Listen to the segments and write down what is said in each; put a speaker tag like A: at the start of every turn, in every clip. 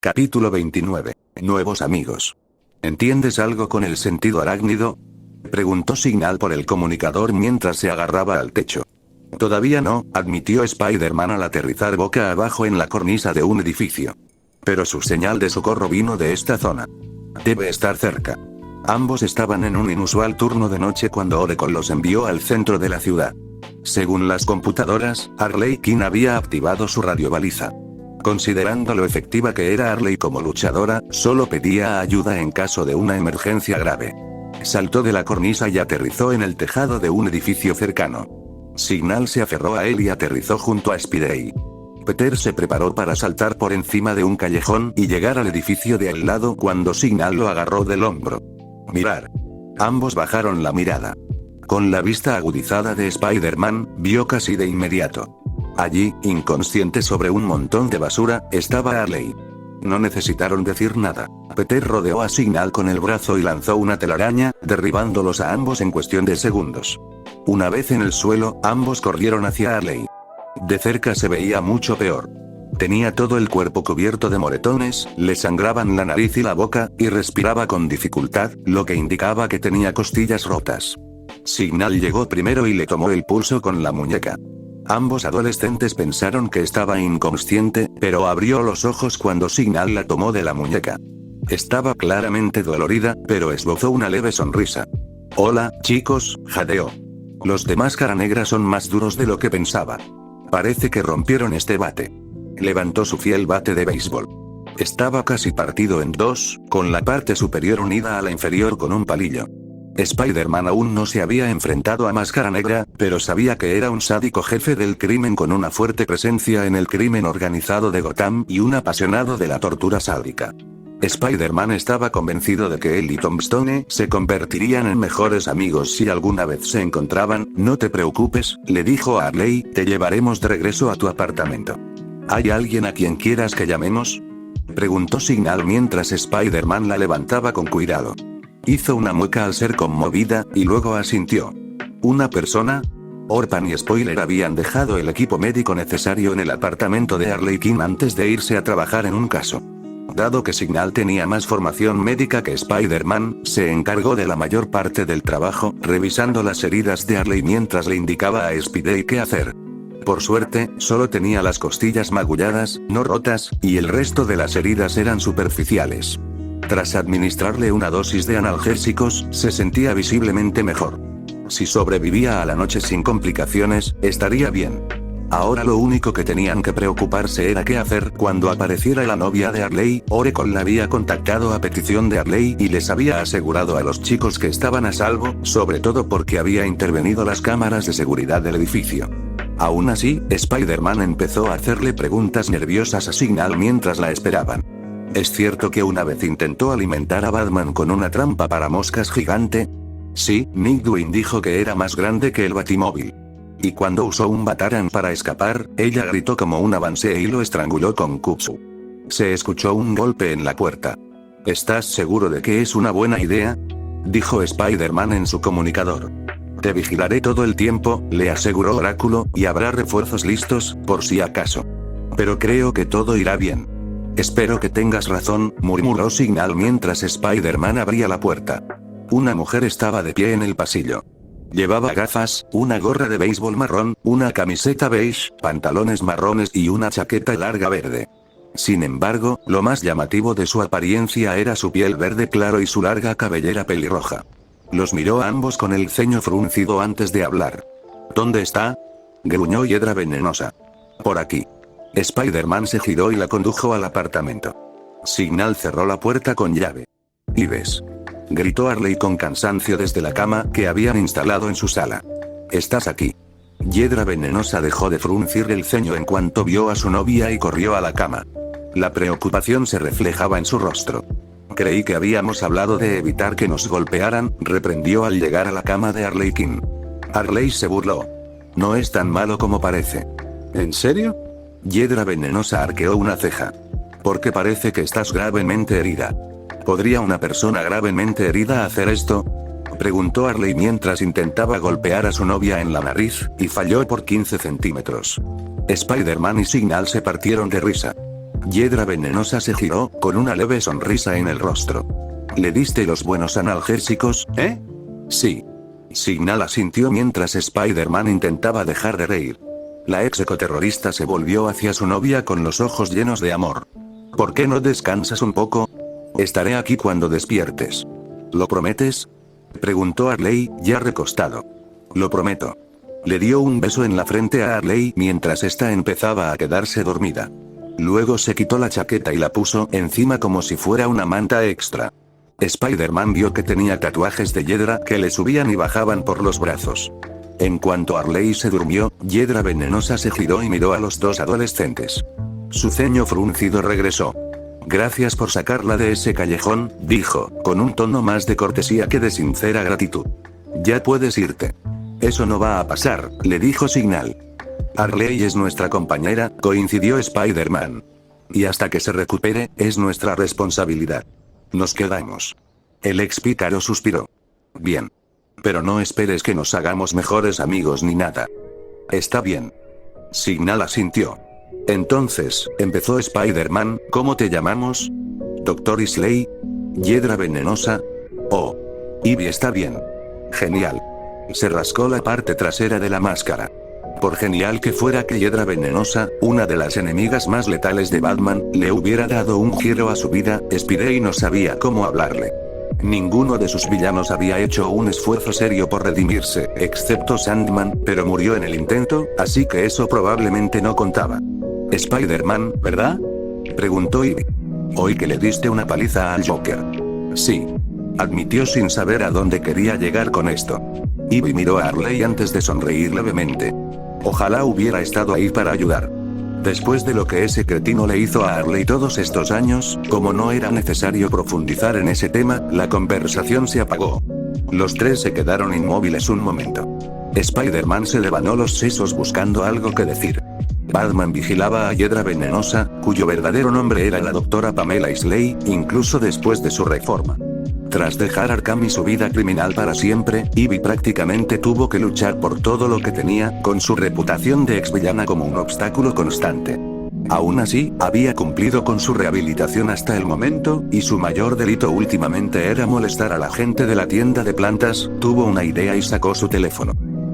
A: Capítulo 29. Nuevos amigos. ¿Entiendes algo con el sentido arácnido? Preguntó Signal por el comunicador mientras se agarraba al techo. Todavía no, admitió Spider-Man al aterrizar boca abajo en la cornisa de un edificio. Pero su señal de socorro vino de esta zona. Debe estar cerca. Ambos estaban en un inusual turno de noche cuando Oracle los envió al centro de la ciudad. Según las computadoras, Arlequin había activado su radiobaliza. Considerando lo efectiva que era Harley como luchadora, solo pedía ayuda en caso de una emergencia grave. Saltó de la cornisa y aterrizó en el tejado de un edificio cercano. Signal se aferró a él y aterrizó junto a Spidey. Peter se preparó para saltar por encima de un callejón y llegar al edificio de al lado cuando Signal lo agarró del hombro. Mirar. Ambos bajaron la mirada. Con la vista agudizada de Spider-Man, vio casi de inmediato. Allí, inconsciente sobre un montón de basura, estaba Harley. No necesitaron decir nada. Peter rodeó a Signal con el brazo y lanzó una telaraña, derribándolos a ambos en cuestión de segundos. Una vez en el suelo, ambos corrieron hacia Harley. De cerca se veía mucho peor. Tenía todo el cuerpo cubierto de moretones, le sangraban la nariz y la boca, y respiraba con dificultad, lo que indicaba que tenía costillas rotas. Signal llegó primero y le tomó el pulso con la muñeca. Ambos adolescentes pensaron que estaba inconsciente, pero abrió los ojos cuando Signal la tomó de la muñeca. Estaba claramente dolorida, pero esbozó una leve sonrisa. Hola, chicos, jadeó. Los de Máscara Negra son más duros de lo que pensaba. Parece que rompieron este bate. Levantó su fiel bate de béisbol. Estaba casi partido en dos, con la parte superior unida a la inferior con un palillo. Spider-Man aún no se había enfrentado a Máscara Negra, pero sabía que era un sádico jefe del crimen con una fuerte presencia en el crimen organizado de Gotham y un apasionado de la tortura sádica. Spider-Man estaba convencido de que él y Tombstone se convertirían en mejores amigos si alguna vez se encontraban. No te preocupes, le dijo a Harley, te llevaremos de regreso a tu apartamento. ¿Hay alguien a quien quieras que llamemos? Preguntó Signal mientras Spider-Man la levantaba con cuidado. Hizo una mueca al ser conmovida, y luego asintió. ¿Una persona? Orpan y Spoiler habían dejado el equipo médico necesario en el apartamento de Arlequin antes de irse a trabajar en un caso. Dado que Signal tenía más formación médica que Spider-Man, se encargó de la mayor parte del trabajo, revisando las heridas de Harley mientras le indicaba a Spidey qué hacer. Por suerte, solo tenía las costillas magulladas, no rotas, y el resto de las heridas eran superficiales. Tras administrarle una dosis de analgésicos, se sentía visiblemente mejor. Si sobrevivía a la noche sin complicaciones, estaría bien. Ahora lo único que tenían que preocuparse era qué hacer cuando apareciera la novia de Harley. Oracle la había contactado a petición de Harley y les había asegurado a los chicos que estaban a salvo, sobre todo porque había intervenido las cámaras de seguridad del edificio. Aún así, Spider-Man empezó a hacerle preguntas nerviosas a Signal mientras la esperaban. ¿Es cierto que una vez intentó alimentar a Batman con una trampa para moscas gigante? Sí, Nightwing dijo que era más grande que el Batimóvil. Y cuando usó un Batarang para escapar, ella gritó como un avance y lo estranguló con Kutsu. Se escuchó un golpe en la puerta. ¿Estás seguro de que es una buena idea? Dijo Spider-Man en su comunicador. Te vigilaré todo el tiempo, le aseguró Oráculo, y habrá refuerzos listos, por si acaso. Pero creo que todo irá bien. Espero que tengas razón, murmuró Signal mientras Spider-Man abría la puerta. Una mujer estaba de pie en el pasillo. Llevaba gafas, una gorra de béisbol marrón, una camiseta beige, pantalones marrones y una chaqueta larga verde. Sin embargo, lo más llamativo de su apariencia era su piel verde claro y su larga cabellera pelirroja. Los miró a ambos con el ceño fruncido antes de hablar. ¿Dónde está? Gruñó Hiedra Venenosa. Por aquí. Spider-Man se giró y la condujo al apartamento. Signal cerró la puerta con llave. «¿Ives?», gritó Harley con cansancio desde la cama que habían instalado en su sala. «Estás aquí». Hiedra Venenosa dejó de fruncir el ceño en cuanto vio a su novia y corrió a la cama. La preocupación se reflejaba en su rostro. «Creí que habíamos hablado de evitar que nos golpearan», reprendió al llegar a la cama de Arlequin. Harley se burló. «No es tan malo como parece». «¿En serio?». Hiedra Venenosa arqueó una ceja. «Porque parece que estás gravemente herida». ¿Podría una persona gravemente herida hacer esto?, preguntó Harley mientras intentaba golpear a su novia en la nariz, y falló por 15 centímetros. Spider-Man y Signal se partieron de risa. Hiedra Venenosa se giró, con una leve sonrisa en el rostro. ¿Le diste los buenos analgésicos, eh? Sí. Signal asintió mientras Spider-Man intentaba dejar de reír. La ex ecoterrorista se volvió hacia su novia con los ojos llenos de amor. ¿Por qué no descansas un poco? Estaré aquí cuando despiertes. ¿Lo prometes? Preguntó Harley, ya recostado. Lo prometo. Le dio un beso en la frente a Harley mientras ésta empezaba a quedarse dormida. Luego se quitó la chaqueta y la puso encima como si fuera una manta extra. Spider-Man vio que tenía tatuajes de Hiedra que le subían y bajaban por los brazos. En cuanto Harley se durmió, Hiedra Venenosa se giró y miró a los dos adolescentes. Su ceño fruncido regresó. Gracias por sacarla de ese callejón, dijo, con un tono más de cortesía que de sincera gratitud. Ya puedes irte. Eso no va a pasar, le dijo Signal. Harley es nuestra compañera, coincidió Spider-Man. Y hasta que se recupere, es nuestra responsabilidad. Nos quedamos. El ex pícaro suspiró. Bien. Pero no esperes que nos hagamos mejores amigos ni nada. Está bien. Signal asintió. Entonces, empezó Spider-Man, ¿cómo te llamamos? Dr. Isley. Hiedra Venenosa. Oh. Ivy está bien. Genial. Se rascó la parte trasera de la máscara. Por genial que fuera que Hiedra Venenosa, una de las enemigas más letales de Batman, le hubiera dado un giro a su vida, Spidey no sabía cómo hablarle. Ninguno de sus villanos había hecho un esfuerzo serio por redimirse, excepto Sandman, pero murió en el intento, así que eso probablemente no contaba. Spider-Man, ¿verdad? Preguntó Ivy. Oí que le diste una paliza al Joker. Sí. Admitió sin saber a dónde quería llegar con esto. Ivy miró a Harley antes de sonreír levemente. Ojalá hubiera estado ahí para ayudar. Después de lo que ese cretino le hizo a Harley todos estos años, como no era necesario profundizar en ese tema, la conversación se apagó. Los tres se quedaron inmóviles un momento. Spider-Man se devanó los sesos buscando algo que decir. Batman vigilaba a Hiedra Venenosa, cuyo verdadero nombre era la doctora Pamela Isley, incluso después de su reforma. Tras dejar Arkham y su vida criminal para siempre, Ivy prácticamente tuvo que luchar por todo lo que tenía, con su reputación de exvillana como un obstáculo constante. Aún así, había cumplido con su rehabilitación hasta el momento, y su mayor delito últimamente era molestar a la gente de la tienda de plantas. Tuvo una idea y sacó su teléfono.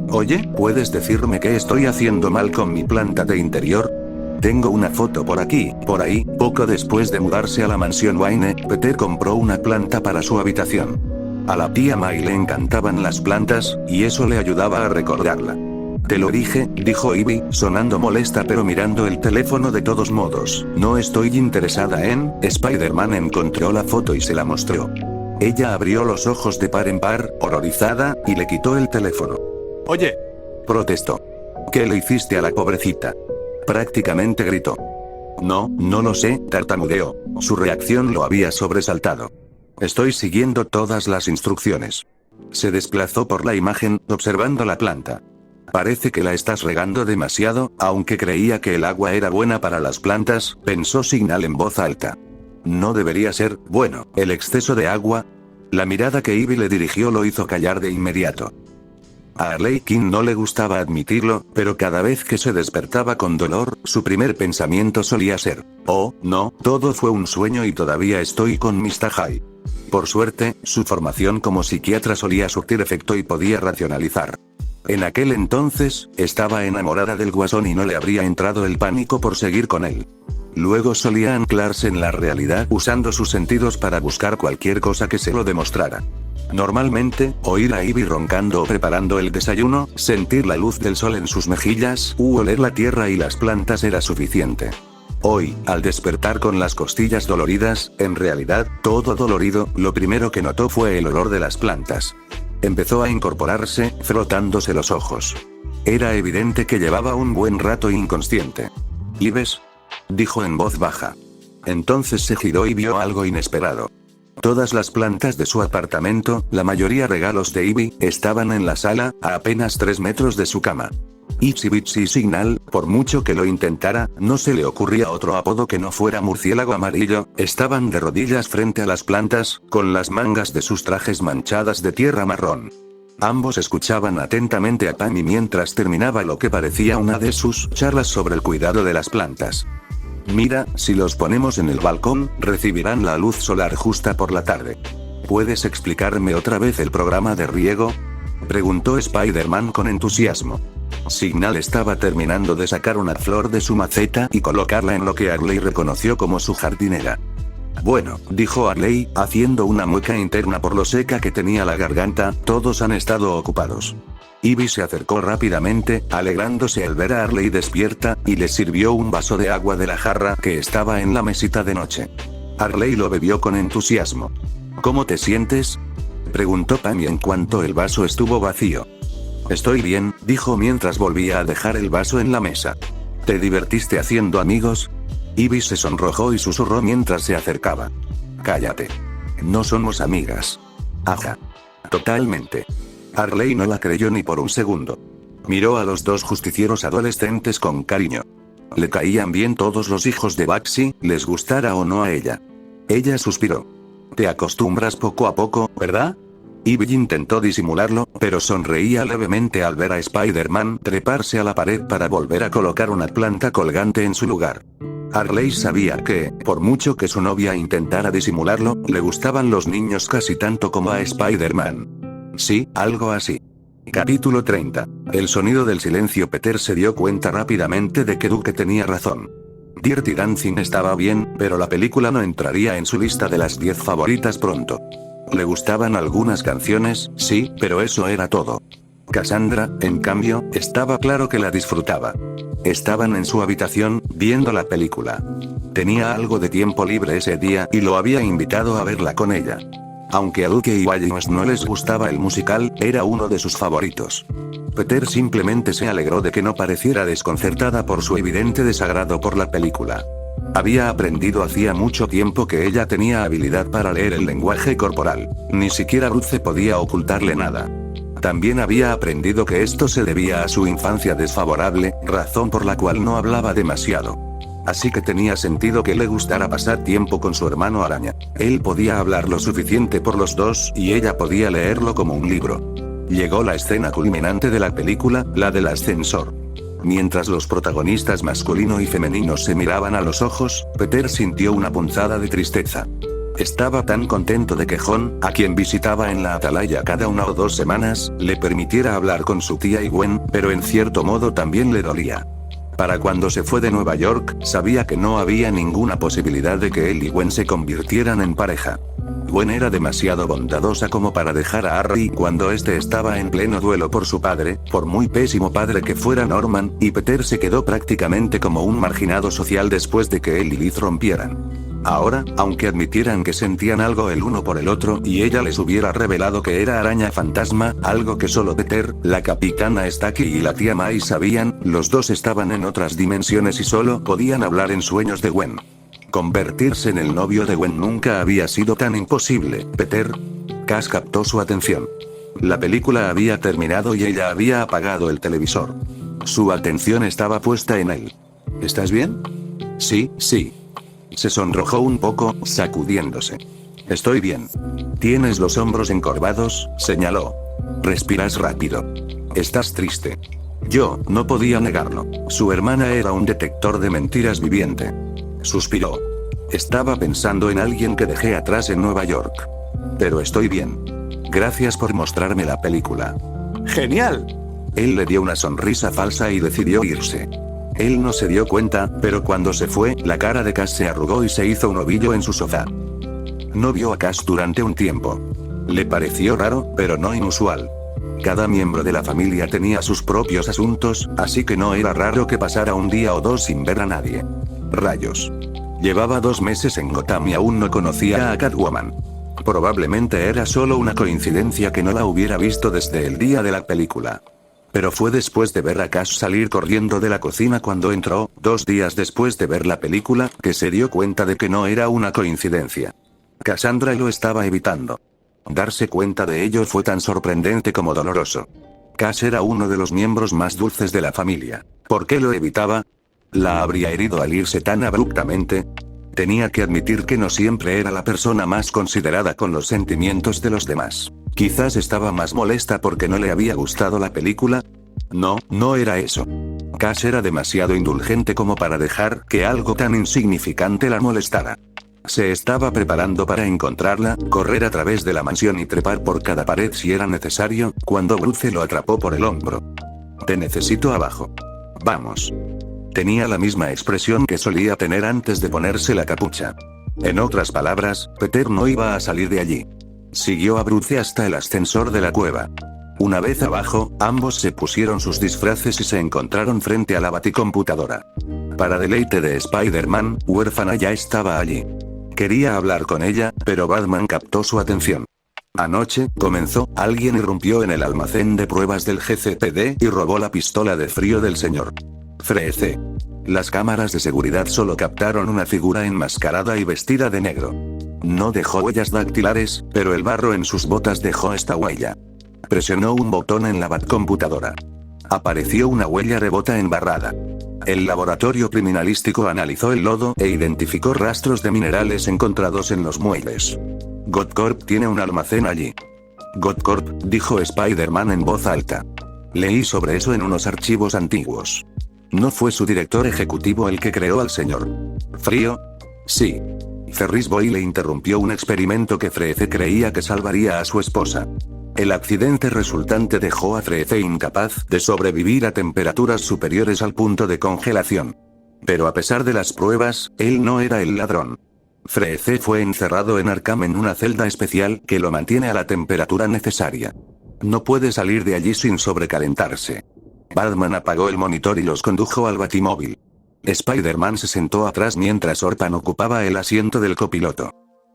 A: Oye, ¿puedes decirme qué estoy haciendo mal con mi planta de interior? Tengo una foto por aquí, por ahí. Poco después de mudarse a la mansión Wayne, Peter compró una planta para su habitación. A la tía May le encantaban las plantas, y eso le ayudaba a recordarla. Te lo dije, dijo Ivy, sonando molesta pero mirando el teléfono de todos modos. No estoy interesada en... Spider-Man encontró la foto y se la mostró. Ella abrió los ojos de par en par, horrorizada, y le quitó el teléfono. Oye. Protestó. ¿Qué le hiciste a la pobrecita? Prácticamente gritó. No lo sé, tartamudeó. Su reacción lo había sobresaltado. Estoy siguiendo todas las instrucciones. Se desplazó por la imagen, observando la planta. Parece que la estás regando demasiado, aunque creía que el agua era buena para las plantas, pensó Signal en voz alta. No debería ser, bueno, el exceso de agua. La mirada que Ivy le dirigió lo hizo callar de inmediato. A Harley Quinn no le gustaba admitirlo, pero cada vez que se despertaba con dolor, su primer pensamiento solía ser, oh, no, todo fue un sueño y todavía estoy con Mr. Hyde. Por suerte, su formación como psiquiatra solía surtir efecto y podía racionalizar. En aquel entonces, estaba enamorada del Guasón y no le habría entrado el pánico por seguir con él. Luego solía anclarse en la realidad usando sus sentidos para buscar cualquier cosa que se lo demostrara. Normalmente, oír a Ivy roncando o preparando el desayuno, sentir la luz del sol en sus mejillas, u oler la tierra y las plantas era suficiente. Hoy, al despertar con las costillas doloridas, en realidad, todo dolorido, lo primero que notó fue el olor de las plantas. Empezó a incorporarse, frotándose los ojos. Era evidente que llevaba un buen rato inconsciente. ¿Ives? Dijo en voz baja. Entonces se giró y vio algo inesperado. Todas las plantas de su apartamento, la mayoría regalos de Ivy, estaban en la sala, a apenas 3 metros de su cama. Itsy Bitsy Signal, por mucho que lo intentara, no se le ocurría otro apodo que no fuera murciélago amarillo, estaban de rodillas frente a las plantas, con las mangas de sus trajes manchadas de tierra marrón. Ambos escuchaban atentamente a Pammy mientras terminaba lo que parecía una de sus charlas sobre el cuidado de las plantas. Mira, si los ponemos en el balcón, recibirán la luz solar justa por la tarde. ¿Puedes explicarme otra vez el programa de riego?, preguntó Spider-Man con entusiasmo. Signal estaba terminando de sacar una flor de su maceta y colocarla en lo que Arley reconoció como su jardinera. Bueno, dijo Arley, haciendo una mueca interna por lo seca que tenía la garganta, todos han estado ocupados. Ivy se acercó rápidamente, alegrándose al ver a Arley despierta, y le sirvió un vaso de agua de la jarra que estaba en la mesita de noche. Arley lo bebió con entusiasmo. ¿Cómo te sientes?, preguntó Pammy en cuanto el vaso estuvo vacío. Estoy bien, dijo mientras volvía a dejar el vaso en la mesa. ¿Te divertiste haciendo amigos? Ivy se sonrojó y susurró mientras se acercaba. Cállate. No somos amigas. Ajá. Totalmente. Arley no la creyó ni por un segundo. Miró a los dos justicieros adolescentes con cariño. Le caían bien todos los hijos de Baxi, les gustara o no a ella. Ella suspiró. Te acostumbras poco a poco, ¿verdad? Ivy intentó disimularlo, pero sonreía levemente al ver a Spider-Man treparse a la pared para volver a colocar una planta colgante en su lugar. Arley sabía que, por mucho que su novia intentara disimularlo, le gustaban los niños casi tanto como a Spider-Man. Sí, algo así. Capítulo 30. El sonido del silencio. Peter se dio cuenta rápidamente de que Duke tenía razón. Dirty Dancing estaba bien, pero la película no entraría en su lista de las 10 favoritas pronto. Le gustaban algunas canciones, sí, pero eso era todo. Cassandra, en cambio, estaba claro que la disfrutaba. Estaban en su habitación, viendo la película. Tenía algo de tiempo libre ese día y lo había invitado a verla con ella. Aunque a Duke y Williams no les gustaba el musical, era uno de sus favoritos. Peter simplemente se alegró de que no pareciera desconcertada por su evidente desagrado por la película. Había aprendido hacía mucho tiempo que ella tenía habilidad para leer el lenguaje corporal. Ni siquiera Bruce podía ocultarle nada. También había aprendido que esto se debía a su infancia desfavorable, razón por la cual no hablaba demasiado. Así que tenía sentido que le gustara pasar tiempo con su hermano araña. Él podía hablar lo suficiente por los dos y ella podía leerlo como un libro. Llegó la escena culminante de la película, la del ascensor. Mientras los protagonistas masculino y femenino se miraban a los ojos, Peter sintió una punzada de tristeza. Estaba tan contento de que John, a quien visitaba en la atalaya cada 1 o 2 semanas, le permitiera hablar con su tía y Gwen, pero en cierto modo también le dolía. Para cuando se fue de Nueva York, sabía que no había ninguna posibilidad de que él y Gwen se convirtieran en pareja. Gwen era demasiado bondadosa como para dejar a Harry cuando este estaba en pleno duelo por su padre, por muy pésimo padre que fuera Norman, y Peter se quedó prácticamente como un marginado social después de que él y Liz rompieran. Ahora, aunque admitieran que sentían algo el uno por el otro y ella les hubiera revelado que era araña fantasma, algo que solo Peter, la capitana Stacy y la tía May sabían, los dos estaban en otras dimensiones y solo podían hablar en sueños de Gwen. Convertirse en el novio de Gwen nunca había sido tan imposible, Peter. Cass captó su atención. La película había terminado y ella había apagado el televisor. Su atención estaba puesta en él. ¿Estás bien? Sí, sí. Se sonrojó un poco, sacudiéndose. Estoy bien. Tienes los hombros encorvados, señaló. Respiras rápido. Estás triste. Yo no podía negarlo. Su hermana era un detector de mentiras viviente. Suspiró. Estaba pensando en alguien que dejé atrás en Nueva York. Pero estoy bien. Gracias por mostrarme la película. ¡Genial! Él le dio una sonrisa falsa y decidió irse. Él no se dio cuenta, pero cuando se fue, la cara de Cass se arrugó y se hizo un ovillo en su sofá. No vio a Cass durante un tiempo. Le pareció raro, pero no inusual. Cada miembro de la familia tenía sus propios asuntos, así que no era raro que pasara 1 día o 2 sin ver a nadie. Rayos. Llevaba 2 meses en Gotham y aún no conocía a Catwoman. Probablemente era solo una coincidencia que no la hubiera visto desde el día de la película. Pero fue después de ver a Cass salir corriendo de la cocina cuando entró, 2 días después de ver la película, que se dio cuenta de que no era una coincidencia. Cassandra lo estaba evitando. Darse cuenta de ello fue tan sorprendente como doloroso. Cass era uno de los miembros más dulces de la familia. ¿Por qué lo evitaba? ¿La habría herido al irse tan abruptamente? Tenía que admitir que no siempre era la persona más considerada con los sentimientos de los demás. Quizás estaba más molesta porque no le había gustado la película. No, no era eso. Cash era demasiado indulgente como para dejar que algo tan insignificante la molestara. Se estaba preparando para encontrarla, correr a través de la mansión y trepar por cada pared si era necesario, cuando Bruce lo atrapó por el hombro. Te necesito abajo. Vamos. Tenía la misma expresión que solía tener antes de ponerse la capucha. En otras palabras, Peter no iba a salir de allí. Siguió a Bruce hasta el ascensor de la cueva. Una vez abajo, ambos se pusieron sus disfraces y se encontraron frente a la baticomputadora. Para deleite de Spider-Man, Huérfana ya estaba allí. Quería hablar con ella, pero Batman captó su atención. Anoche, comenzó, alguien irrumpió en el almacén de pruebas del GCPD y robó la pistola de frío del señor Freeze. Las cámaras de seguridad solo captaron una figura enmascarada y vestida de negro. No dejó huellas dactilares, pero el barro en sus botas dejó esta huella. Presionó un botón en la batcomputadora. Apareció una huella de bota embarrada. El laboratorio criminalístico analizó el lodo e identificó rastros de minerales encontrados en los muelles. Godcorp tiene un almacén allí. Godcorp, dijo Spider-Man en voz alta. Leí sobre eso en unos archivos antiguos. ¿No fue su director ejecutivo el que creó al señor Frío? Sí. Ferris Boyle interrumpió un experimento que Freeze creía que salvaría a su esposa. El accidente resultante dejó a Freeze incapaz de sobrevivir a temperaturas superiores al punto de congelación. Pero a pesar de las pruebas, él no era el ladrón. Freeze fue encerrado en Arkham en una celda especial que lo mantiene a la temperatura necesaria. No puede salir de allí sin sobrecalentarse. Batman apagó el monitor y los condujo al batimóvil. Spider-Man se sentó atrás mientras Orpan ocupaba el asiento del copiloto.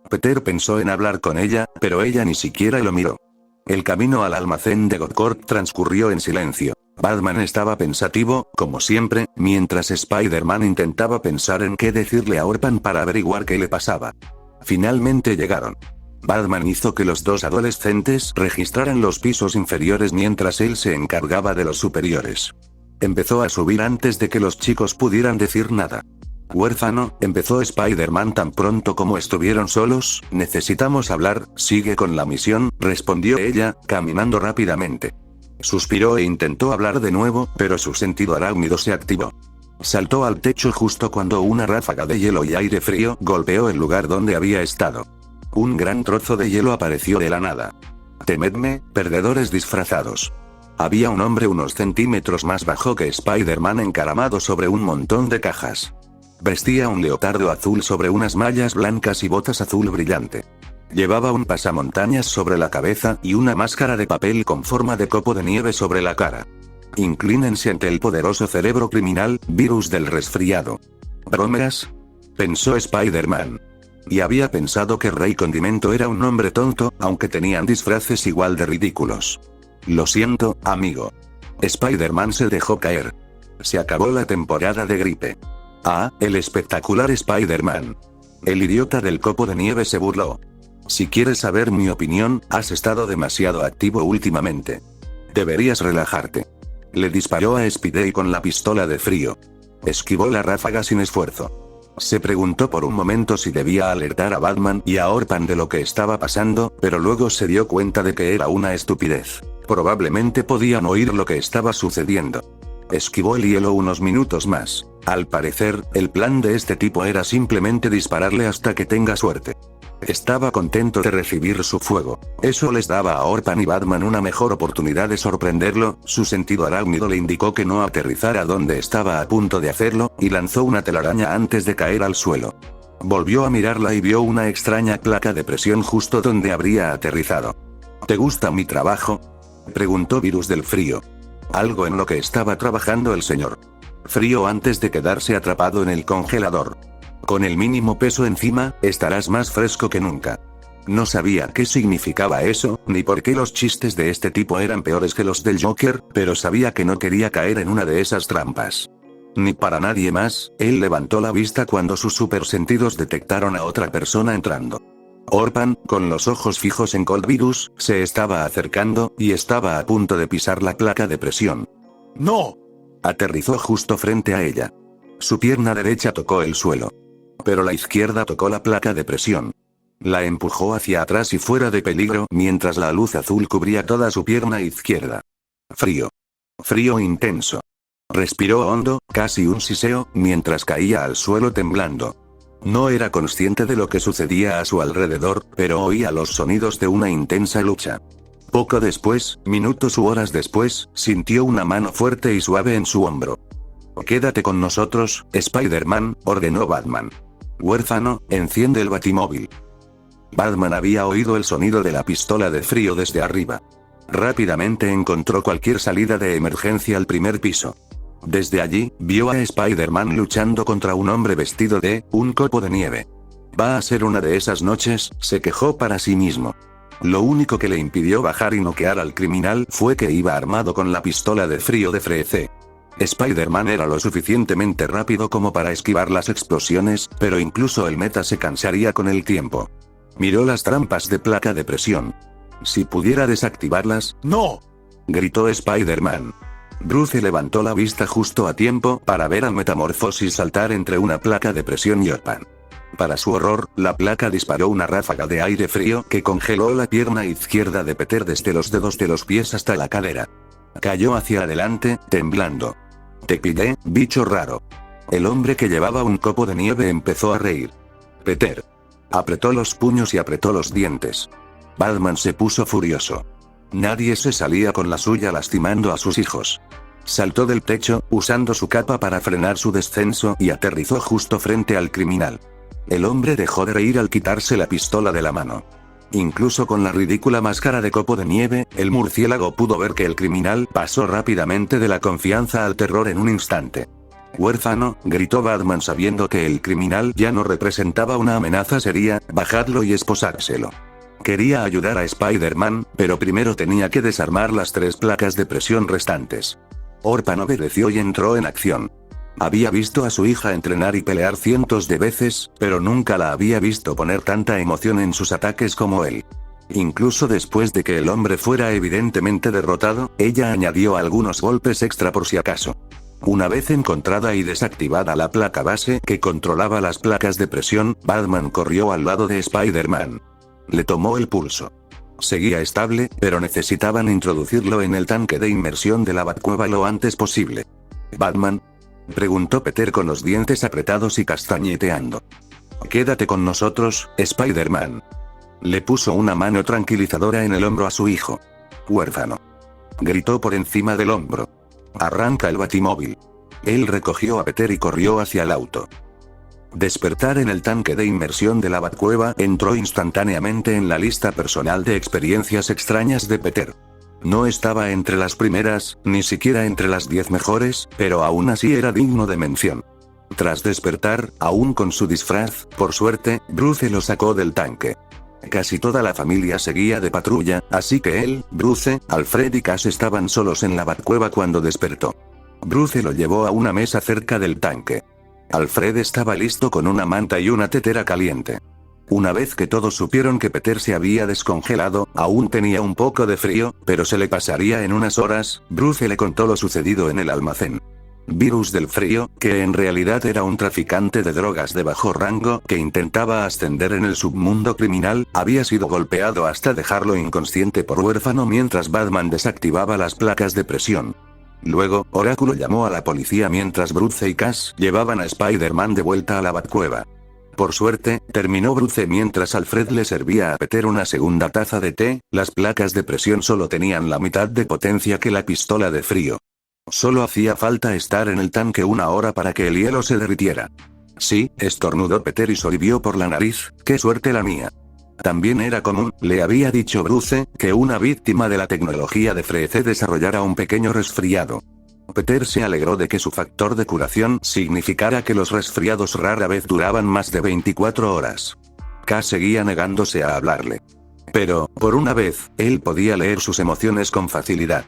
A: Peter pensó en hablar con ella, pero ella ni siquiera lo miró. El camino al almacén de Godcorp transcurrió en silencio. Batman estaba pensativo, como siempre, mientras Spider-Man intentaba pensar en qué decirle a Orpan para averiguar qué le pasaba. Finalmente llegaron. Batman hizo que los dos adolescentes registraran los pisos inferiores mientras él se encargaba de los superiores. Empezó a subir antes de que los chicos pudieran decir nada. Huérfano, empezó Spider-Man tan pronto como estuvieron solos, necesitamos hablar, sigue con la misión, respondió ella, caminando rápidamente. Suspiró e intentó hablar de nuevo, pero su sentido arácnido se activó. Saltó al techo justo cuando una ráfaga de hielo y aire frío golpeó el lugar donde había estado. Un gran trozo de hielo apareció de la nada. Temedme, perdedores disfrazados. Había un hombre unos centímetros más bajo que Spider-Man encaramado sobre un montón de cajas. Vestía un leotardo azul sobre unas mallas blancas y botas azul brillante. Llevaba un pasamontañas sobre la cabeza y una máscara de papel con forma de copo de nieve sobre la cara. Inclínense ante el poderoso cerebro criminal, virus del resfriado. ¿Bromeras?, pensó Spider-Man. Y había pensado que Rey Condimento era un hombre tonto, aunque tenían disfraces igual de ridículos. Lo siento, amigo. Spider-Man se dejó caer. Se acabó la temporada de gripe. Ah, el espectacular Spider-Man. El idiota del copo de nieve se burló. Si quieres saber mi opinión, has estado demasiado activo últimamente. Deberías relajarte. Le disparó a Spidey con la pistola de frío. Esquivó la ráfaga sin esfuerzo. Se preguntó por un momento si debía alertar a Batman y a Orpan de lo que estaba pasando, pero luego se dio cuenta de que era una estupidez. Probablemente podían oír lo que estaba sucediendo. Esquivó el hielo unos minutos más. Al parecer, el plan de este tipo era simplemente dispararle hasta que tenga suerte. Estaba contento de recibir su fuego. Eso les daba a Orpan y Batman una mejor oportunidad de sorprenderlo. Su sentido arácnido le indicó que no aterrizara donde estaba a punto de hacerlo, y lanzó una telaraña antes de caer al suelo. Volvió a mirarla y vio una extraña placa de presión justo donde habría aterrizado. ¿Te gusta mi trabajo?, preguntó Virus del Frío. Algo en lo que estaba trabajando el señor Frío antes de quedarse atrapado en el congelador. Con el mínimo peso encima, estarás más fresco que nunca. No sabía qué significaba eso, ni por qué los chistes de este tipo eran peores que los del Joker, pero sabía que no quería caer en una de esas trampas. Ni para nadie más. Él levantó la vista cuando sus supersentidos detectaron a otra persona entrando. Orpan, con los ojos fijos en Cold Virus, se estaba acercando, y estaba a punto de pisar la placa de presión. ¡No! Aterrizó justo frente a ella. Su pierna derecha tocó el suelo. Pero la izquierda tocó la placa de presión. La empujó hacia atrás y fuera de peligro mientras la luz azul cubría toda su pierna izquierda. Frío. Frío intenso. Respiró hondo, casi un siseo, mientras caía al suelo temblando. No era consciente de lo que sucedía a su alrededor, pero oía los sonidos de una intensa lucha. Poco después, minutos u horas después, sintió una mano fuerte y suave en su hombro. «Quédate con nosotros, Spider-Man», ordenó Batman. «Huérfano, enciende el batimóvil». Batman había oído el sonido de la pistola de frío desde arriba. Rápidamente encontró cualquier salida de emergencia al primer piso. Desde allí, vio a Spider-Man luchando contra un hombre vestido de un copo de nieve. «Va a ser una de esas noches», se quejó para sí mismo. Lo único que le impidió bajar y noquear al criminal fue que iba armado con la pistola de frío de Freeze. Spider-Man era lo suficientemente rápido como para esquivar las explosiones, pero incluso el meta se cansaría con el tiempo. Miró las trampas de placa de presión. Si pudiera desactivarlas. «¡No!», gritó Spider-Man. Bruce levantó la vista justo a tiempo para ver a Metamorfosis saltar entre una placa de presión y Otpan. Para su horror, la placa disparó una ráfaga de aire frío que congeló la pierna izquierda de Peter desde los dedos de los pies hasta la cadera. Cayó hacia adelante, temblando. «Te pillé, bicho raro». El hombre que llevaba un copo de nieve empezó a reír. Peter apretó los puños y apretó los dientes. Batman se puso furioso. Nadie se salía con la suya lastimando a sus hijos. Saltó del techo, usando su capa para frenar su descenso y aterrizó justo frente al criminal. El hombre dejó de reír al quitarse la pistola de la mano. Incluso con la ridícula máscara de copo de nieve, el murciélago pudo ver que el criminal pasó rápidamente de la confianza al terror en un instante. «Huérfano», gritó Batman sabiendo que el criminal ya no representaba una amenaza seria, «bajadlo y esposárselo». Quería ayudar a Spider-Man, pero primero tenía que desarmar las 3 placas de presión restantes. Orpan obedeció y entró en acción. Había visto a su hija entrenar y pelear cientos de veces, pero nunca la había visto poner tanta emoción en sus ataques como él. Incluso después de que el hombre fuera evidentemente derrotado, ella añadió algunos golpes extra por si acaso. Una vez encontrada y desactivada la placa base que controlaba las placas de presión, Batman corrió al lado de Spider-Man. Le tomó el pulso. Seguía estable, pero necesitaban introducirlo en el tanque de inmersión de la Batcueva lo antes posible. «¿Batman?», preguntó Peter con los dientes apretados y castañeteando. «Quédate con nosotros, Spider-Man». Le puso una mano tranquilizadora en el hombro a su hijo. «Huérfano», gritó por encima del hombro. «Arranca el batimóvil». Él recogió a Peter y corrió hacia el auto. Despertar en el tanque de inmersión de la Batcueva entró instantáneamente en la lista personal de experiencias extrañas de Peter. No estaba entre las primeras, ni siquiera entre las 10 mejores, pero aún así era digno de mención. Tras despertar, aún con su disfraz, por suerte, Bruce lo sacó del tanque. Casi toda la familia seguía de patrulla, así que él, Bruce, Alfred y Cass estaban solos en la Batcueva cuando despertó. Bruce lo llevó a una mesa cerca del tanque. Alfred estaba listo con una manta y una tetera caliente. Una vez que todos supieron que Peter se había descongelado, aún tenía un poco de frío, pero se le pasaría en unas horas, Bruce le contó lo sucedido en el almacén. Virus del frío, que en realidad era un traficante de drogas de bajo rango que intentaba ascender en el submundo criminal, había sido golpeado hasta dejarlo inconsciente por huérfano mientras Batman desactivaba las placas de presión. Luego, Oráculo llamó a la policía mientras Bruce y Cass llevaban a Spider-Man de vuelta a la Batcueva. Por suerte, terminó Bruce mientras Alfred le servía a Peter una segunda taza de té, las placas de presión solo tenían la mitad de potencia que la pistola de frío. Solo hacía falta estar en el tanque 1 hora para que el hielo se derritiera. «Sí», estornudó Peter y salivió por la nariz, «qué suerte la mía». También era común, le había dicho Bruce, que una víctima de la tecnología de Freeze desarrollara un pequeño resfriado. Peter se alegró de que su factor de curación significara que los resfriados rara vez duraban más de 24 horas. Cass seguía negándose a hablarle. Pero, por una vez, él podía leer sus emociones con facilidad.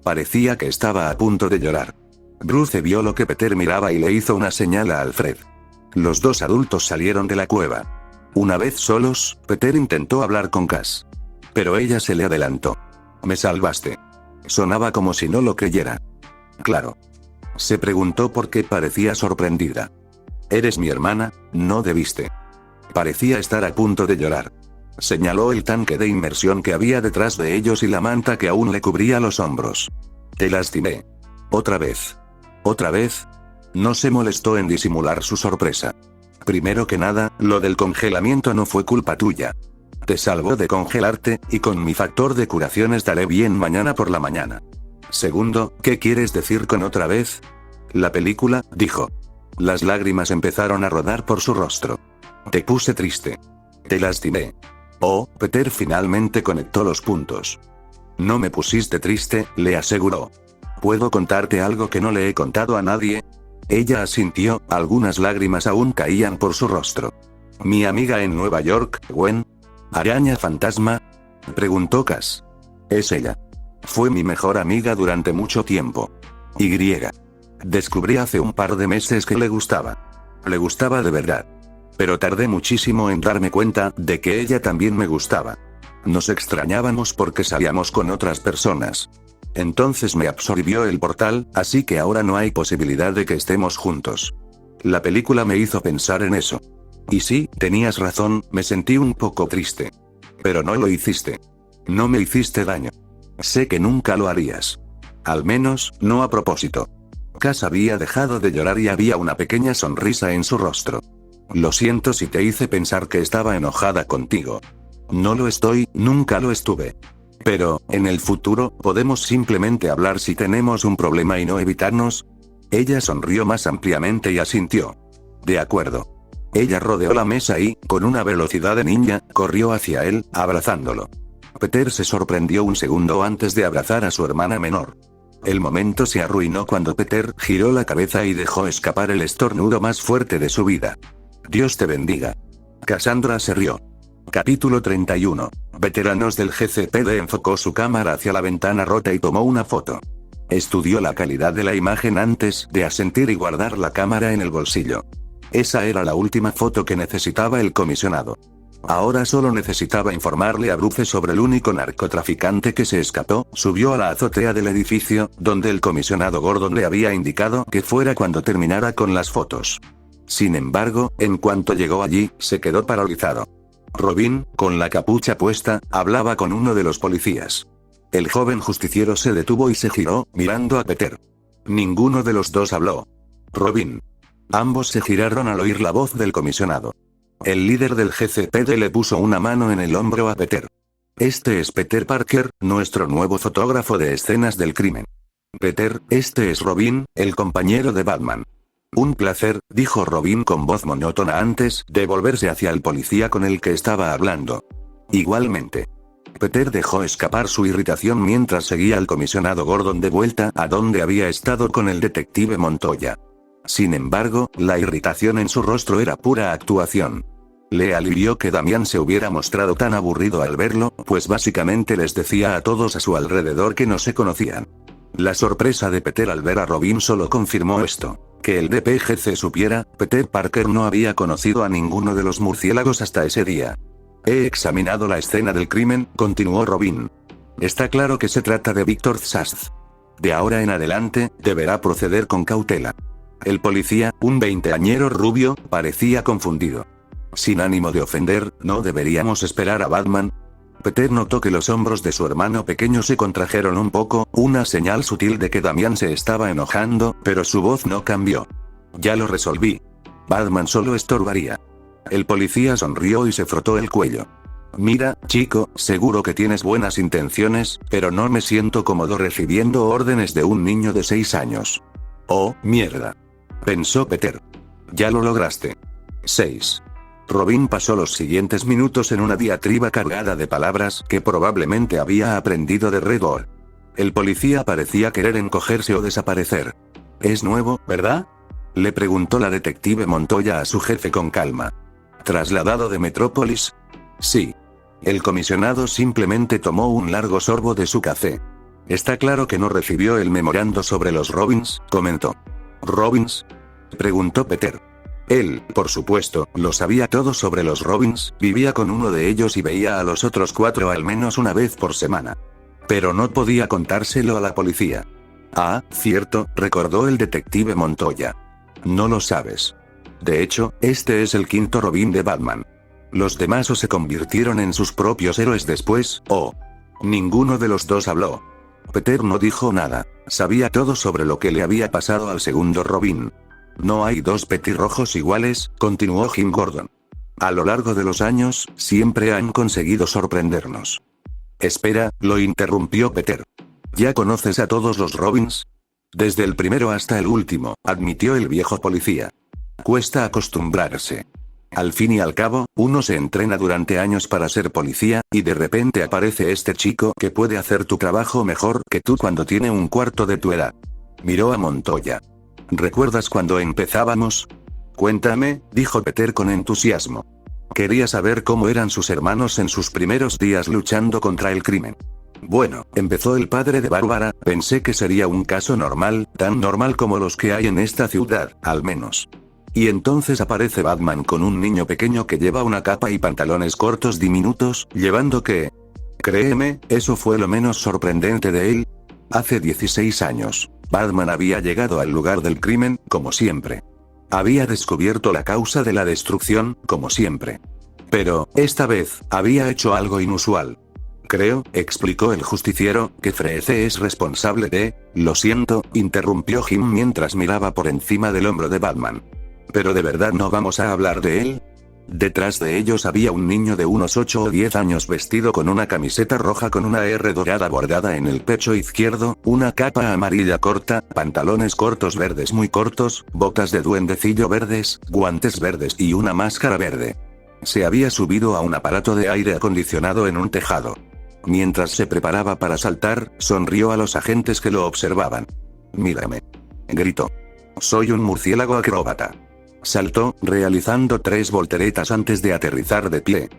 A: Parecía que estaba a punto de llorar. Bruce vio lo que Peter miraba y le hizo una señal a Alfred. Los dos adultos salieron de la cueva. Una vez solos, Peter intentó hablar con Cass. Pero ella se le adelantó. «Me salvaste». Sonaba como si no lo creyera. «Claro». Se preguntó por qué parecía sorprendida. «¿Eres mi hermana? No debiste». Parecía estar a punto de llorar. Señaló el tanque de inmersión que había detrás de ellos y la manta que aún le cubría los hombros. «Te lastimé. Otra vez». ¿Otra vez? No se molestó en disimular su sorpresa. Primero que nada, lo del congelamiento no fue culpa tuya. Te salvó de congelarte, y con mi factor de curación estaré bien mañana por la mañana. Segundo, ¿qué quieres decir con otra vez? La película, dijo. Las lágrimas empezaron a rodar por su rostro. Te puse triste. Te lastimé. Oh, Peter finalmente conectó los puntos. No me pusiste triste, le aseguró. ¿Puedo contarte algo que no le he contado a nadie? Ella asintió, algunas lágrimas aún caían por su rostro. ¿Mi amiga en Nueva York, Gwen? ¿Araña fantasma? Preguntó Cass. Es ella. Fue mi mejor amiga durante mucho tiempo. Y. Descubrí hace un par de meses que le gustaba. Le gustaba de verdad. Pero tardé muchísimo en darme cuenta de que ella también me gustaba. Nos extrañábamos porque salíamos con otras personas. Entonces me absorbió el portal, así que ahora no hay posibilidad de que estemos juntos. La película me hizo pensar en eso. Y sí, tenías razón, me sentí un poco triste. Pero no lo hiciste. No me hiciste daño. Sé que nunca lo harías. Al menos, no a propósito. Cass había dejado de llorar y había una pequeña sonrisa en su rostro. Lo siento si te hice pensar que estaba enojada contigo. No lo estoy, nunca lo estuve. Pero, en el futuro, ¿podemos simplemente hablar si tenemos un problema y no evitarnos? Ella sonrió más ampliamente y asintió. De acuerdo. Ella rodeó la mesa y, con una velocidad de ninja, corrió hacia él, abrazándolo. Peter se sorprendió un segundo antes de abrazar a su hermana menor. El momento se arruinó cuando Peter giró la cabeza y dejó escapar el estornudo más fuerte de su vida. Dios te bendiga. Cassandra se rió. Capítulo 31. Veteranos del GCPD enfocó su cámara hacia la ventana rota y tomó una foto. Estudió la calidad de la imagen antes de asentir y guardar la cámara en el bolsillo. Esa era la última foto que necesitaba el comisionado. Ahora solo necesitaba informarle a Bruce sobre el único narcotraficante que se escapó. Subió a la azotea del edificio, donde el comisionado Gordon le había indicado que fuera cuando terminara con las fotos. Sin embargo, en cuanto llegó allí, se quedó paralizado. Robin, con la capucha puesta, hablaba con uno de los policías. El joven justiciero se detuvo y se giró, mirando a Peter. Ninguno de los dos habló. Robin. Ambos se giraron al oír la voz del comisionado. El líder del GCPD le puso una mano en el hombro a Peter. Este es Peter Parker, nuestro nuevo fotógrafo de escenas del crimen. Peter, este es Robin, el compañero de Batman. Un placer, dijo Robin con voz monótona antes de volverse hacia el policía con el que estaba hablando. Igualmente. Peter dejó escapar su irritación mientras seguía al comisionado Gordon de vuelta a donde había estado con el detective Montoya. Sin embargo, la irritación en su rostro era pura actuación. Le alivió que Damián se hubiera mostrado tan aburrido al verlo, pues básicamente les decía a todos a su alrededor que no se conocían. La sorpresa de Peter al ver a Robin solo confirmó esto. Que el DPGC supiera, Peter Parker no había conocido a ninguno de los murciélagos hasta ese día. He examinado la escena del crimen, continuó Robin. Está claro que se trata de Víctor Zsasz. De ahora en adelante, deberá proceder con cautela. El policía, un veinteañero rubio, parecía confundido. Sin ánimo de ofender, ¿no deberíamos esperar a Batman? Peter notó que los hombros de su hermano pequeño se contrajeron un poco, una señal sutil de que Damián se estaba enojando, pero su voz no cambió. Ya lo resolví. Batman solo estorbaría. El policía sonrió y se frotó el cuello. Mira, chico, seguro que tienes buenas intenciones, pero no me siento cómodo recibiendo órdenes de un niño de 6 años. Oh, mierda. Pensó Peter. Ya lo lograste. 6. Robin pasó los siguientes minutos en una diatriba cargada de palabras que probablemente había aprendido de Red Bull. El policía parecía querer encogerse o desaparecer. ¿Es nuevo, verdad? Le preguntó la detective Montoya a su jefe con calma. ¿Trasladado de Metrópolis? Sí. El comisionado simplemente tomó un largo sorbo de su café. Está claro que no recibió el memorando sobre los Robins, comentó. ¿Robins? Preguntó Peter. Él, por supuesto, lo sabía todo sobre los Robins, vivía con uno de ellos y veía a los otros 4 al menos una vez por semana. Pero no podía contárselo a la policía. Ah, cierto, recordó el detective Montoya. No lo sabes. De hecho, este es el 5º Robin de Batman. Los demás o se convirtieron en sus propios héroes después, o ninguno de los dos habló. Peter no dijo nada. Sabía todo sobre lo que le había pasado al segundo Robin. No hay dos petirrojos iguales, continuó Jim Gordon. A lo largo de los años, siempre han conseguido sorprendernos. Espera, lo interrumpió Peter. ¿Ya conoces a todos los Robins? Desde el primero hasta el último, admitió el viejo policía. Cuesta acostumbrarse. Al fin y al cabo, uno se entrena durante años para ser policía, y de repente aparece este chico que puede hacer tu trabajo mejor que tú cuando tiene un cuarto de tu edad. Miró a Montoya. ¿Recuerdas cuando empezábamos? Cuéntame, dijo Peter con entusiasmo. Quería saber cómo eran sus hermanos en sus primeros días luchando contra el crimen. Bueno, empezó el padre de Bárbara, pensé que sería un caso normal, tan normal como los que hay en esta ciudad, al menos. Y entonces aparece Batman con un niño pequeño que lleva una capa y pantalones cortos diminutos, llevando qué. Créeme, eso fue lo menos sorprendente de él. Hace 16 años, Batman había llegado al lugar del crimen, como siempre. Había descubierto la causa de la destrucción, como siempre. Pero, esta vez, había hecho algo inusual. Creo, explicó el justiciero, que Freeze es responsable de... Lo siento, interrumpió Jim mientras miraba por encima del hombro de Batman. ¿Pero de verdad no vamos a hablar de él? Detrás de ellos había un niño de unos 8 o 10 años vestido con una camiseta roja con una R dorada bordada en el pecho izquierdo, una capa amarilla corta, pantalones cortos verdes muy cortos, botas de duendecillo verdes, guantes verdes y una máscara verde. Se había subido a un aparato de aire acondicionado en un tejado. Mientras se preparaba para saltar, sonrió a los agentes que lo observaban. «Mírame», gritó. «Soy un murciélago acróbata». Saltó, realizando 3 volteretas antes de aterrizar de pie.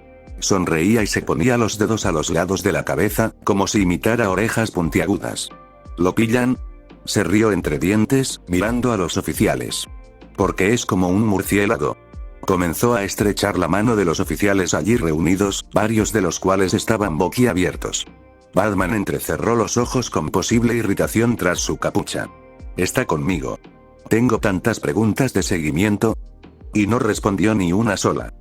A: Sonreía y se ponía los dedos a los lados de la cabeza, como si imitara orejas puntiagudas. ¿Lo pillan? Se rió entre dientes, mirando a los oficiales. Porque es como un murciélago. Comenzó a estrechar la mano de los oficiales allí reunidos, varios de los cuales estaban boquiabiertos. Batman entrecerró los ojos con posible irritación tras su capucha. «Está conmigo. Tengo tantas preguntas de seguimiento». Y no respondió ni una sola.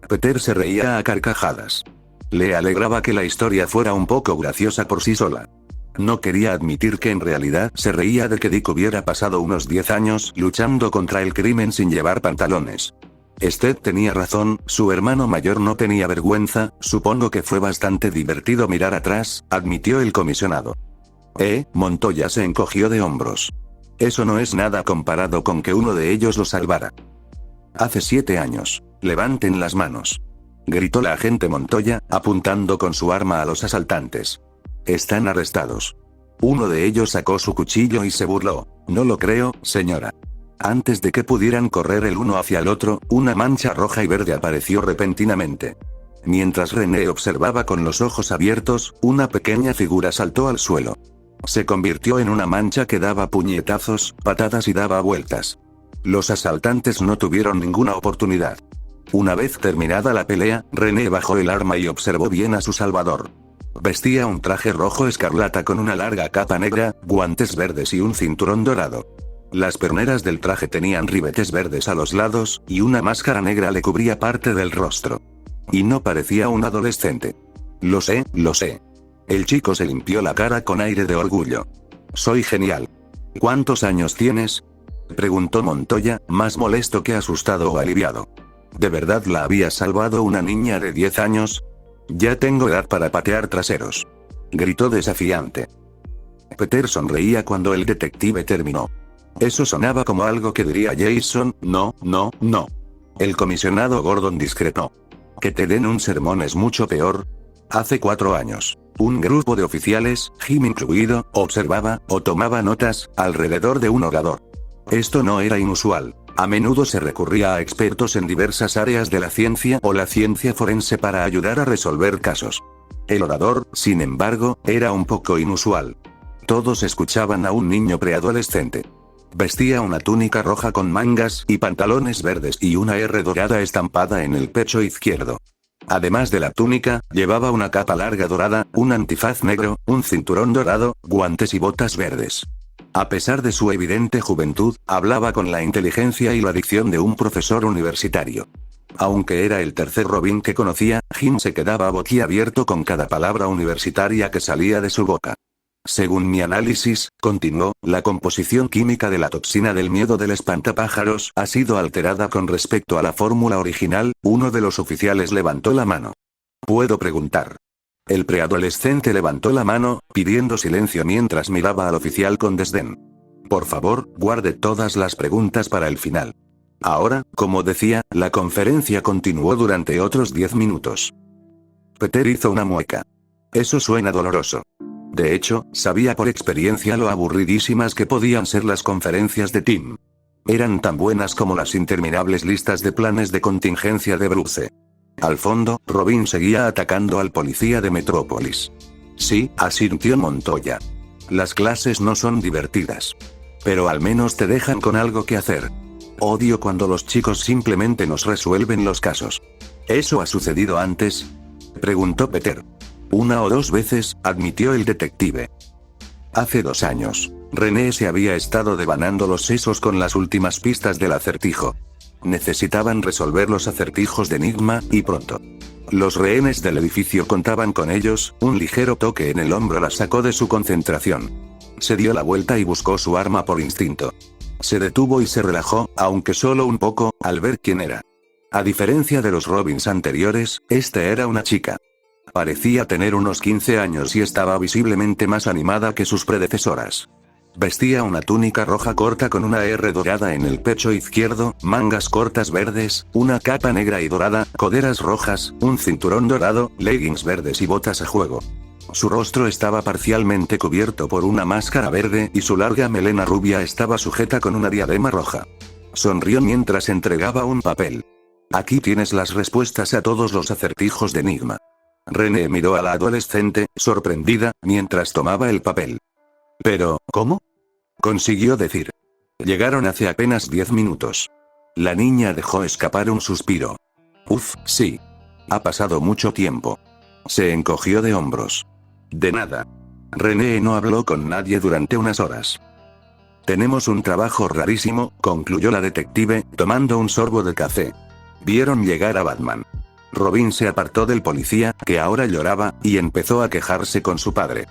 A: Peter se reía a carcajadas. Le alegraba que la historia fuera un poco graciosa por sí sola. No quería admitir que en realidad se reía de que Dick hubiera pasado unos 10 años luchando contra el crimen sin llevar pantalones. Sted tenía razón, su hermano mayor no tenía vergüenza, supongo que fue bastante divertido mirar atrás, admitió el comisionado. Montoya se encogió de hombros. Eso no es nada comparado con que uno de ellos lo salvara. Hace 7 años. Levanten las manos. Gritó la agente Montoya, apuntando con su arma a los asaltantes. Están arrestados. Uno de ellos sacó su cuchillo y se burló. No lo creo, señora. Antes de que pudieran correr el uno hacia el otro, una mancha roja y verde apareció repentinamente. Mientras René observaba con los ojos abiertos, una pequeña figura saltó al suelo. Se convirtió en una mancha que daba puñetazos, patadas y daba vueltas. Los asaltantes no tuvieron ninguna oportunidad. Una vez terminada la pelea, René bajó el arma y observó bien a su salvador. Vestía un traje rojo escarlata con una larga capa negra, guantes verdes y un cinturón dorado. Las perneras del traje tenían ribetes verdes a los lados, y una máscara negra le cubría parte del rostro. Y no parecía un adolescente. Lo sé, lo sé. El chico se limpió la cara con aire de orgullo. Soy genial. ¿Cuántos años tienes? Preguntó Montoya, más molesto que asustado o aliviado. ¿De verdad la había salvado una niña de 10 años? Ya tengo edad para patear traseros. Gritó desafiante. Peter sonreía cuando el detective terminó. Eso sonaba como algo que diría Jason, no, no, no. El comisionado Gordon discrepó. Que te den un sermón es mucho peor. Hace 4 años, un grupo de oficiales, Jim incluido, observaba, o tomaba notas, alrededor de un orador. Esto no era inusual. A menudo se recurría a expertos en diversas áreas de la ciencia o la ciencia forense para ayudar a resolver casos. El orador, sin embargo, era un poco inusual. Todos escuchaban a un niño preadolescente. Vestía una túnica roja con mangas y pantalones verdes y una R dorada estampada en el pecho izquierdo. Además de la túnica, llevaba una capa larga dorada, un antifaz negro, un cinturón dorado, guantes y botas verdes. A pesar de su evidente juventud, hablaba con la inteligencia y la dicción de un profesor universitario. Aunque era el tercer Robin que conocía, Jim se quedaba boquiabierto con cada palabra universitaria que salía de su boca. Según mi análisis, continuó, la composición química de la toxina del miedo del espantapájaros ha sido alterada con respecto a la fórmula original. Uno de los oficiales levantó la mano. ¿Puedo preguntar? El preadolescente levantó la mano, pidiendo silencio mientras miraba al oficial con desdén. Por favor, guarde todas las preguntas para el final. Ahora, como decía, la conferencia continuó durante otros 10 minutos. Peter hizo una mueca. Eso suena doloroso. De hecho, sabía por experiencia lo aburridísimas que podían ser las conferencias de Tim. Eran tan buenas como las interminables listas de planes de contingencia de Bruce. Al fondo, Robin seguía atacando al policía de Metrópolis. Sí, asintió Montoya. Las clases no son divertidas. Pero al menos te dejan con algo que hacer. Odio cuando los chicos simplemente nos resuelven los casos. ¿Eso ha sucedido antes?, preguntó Peter. 1 o 2 veces, admitió el detective. Hace 2 años, René se había estado devanando los sesos con las últimas pistas del acertijo. Necesitaban resolver los acertijos de Enigma, y pronto. Los rehenes del edificio contaban con ellos. Un ligero toque en el hombro la sacó de su concentración. Se dio la vuelta y buscó su arma por instinto. Se detuvo y se relajó, aunque solo un poco, al ver quién era. A diferencia de los Robins anteriores, esta era una chica. Parecía tener unos 15 años y estaba visiblemente más animada que sus predecesoras. Vestía una túnica roja corta con una R dorada en el pecho izquierdo, mangas cortas verdes, una capa negra y dorada, coderas rojas, un cinturón dorado, leggings verdes y botas a juego. Su rostro estaba parcialmente cubierto por una máscara verde y su larga melena rubia estaba sujeta con una diadema roja. Sonrió mientras entregaba un papel. Aquí tienes las respuestas a todos los acertijos de Enigma. René miró a la adolescente, sorprendida, mientras tomaba el papel. Pero, ¿cómo?, consiguió decir. Llegaron hace apenas 10 minutos. La niña dejó escapar un suspiro. Uf, sí. Ha pasado mucho tiempo. Se encogió de hombros. De nada. René no habló con nadie durante unas horas. Tenemos un trabajo rarísimo, concluyó la detective, tomando un sorbo de café. Vieron llegar a Batman. Robin se apartó del policía, que ahora lloraba, y empezó a quejarse con su padre.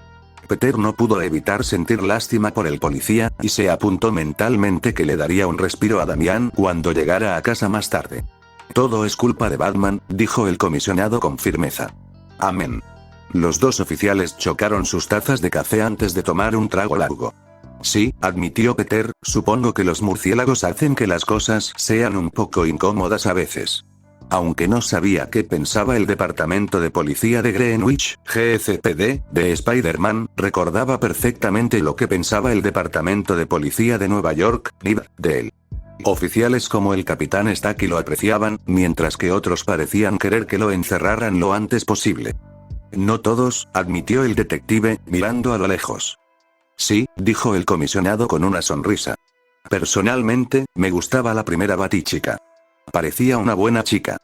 A: Peter no pudo evitar sentir lástima por el policía, y se apuntó mentalmente que le daría un respiro a Damián cuando llegara a casa más tarde. Todo es culpa de Batman, dijo el comisionado con firmeza. Amén. Los 2 oficiales chocaron sus tazas de café antes de tomar un trago largo. Sí, admitió Peter, supongo que los murciélagos hacen que las cosas sean un poco incómodas a veces. Aunque no sabía qué pensaba el departamento de policía de Greenwich, GCPD, de Spider-Man, recordaba perfectamente lo que pensaba el departamento de policía de Nueva York, NYPD, de él. Oficiales como el capitán Stacky lo apreciaban, mientras que otros parecían querer que lo encerraran lo antes posible. No todos, admitió el detective, mirando a lo lejos. Sí, dijo el comisionado con una sonrisa. Personalmente, me gustaba la primera Batichica. Parecía una buena chica.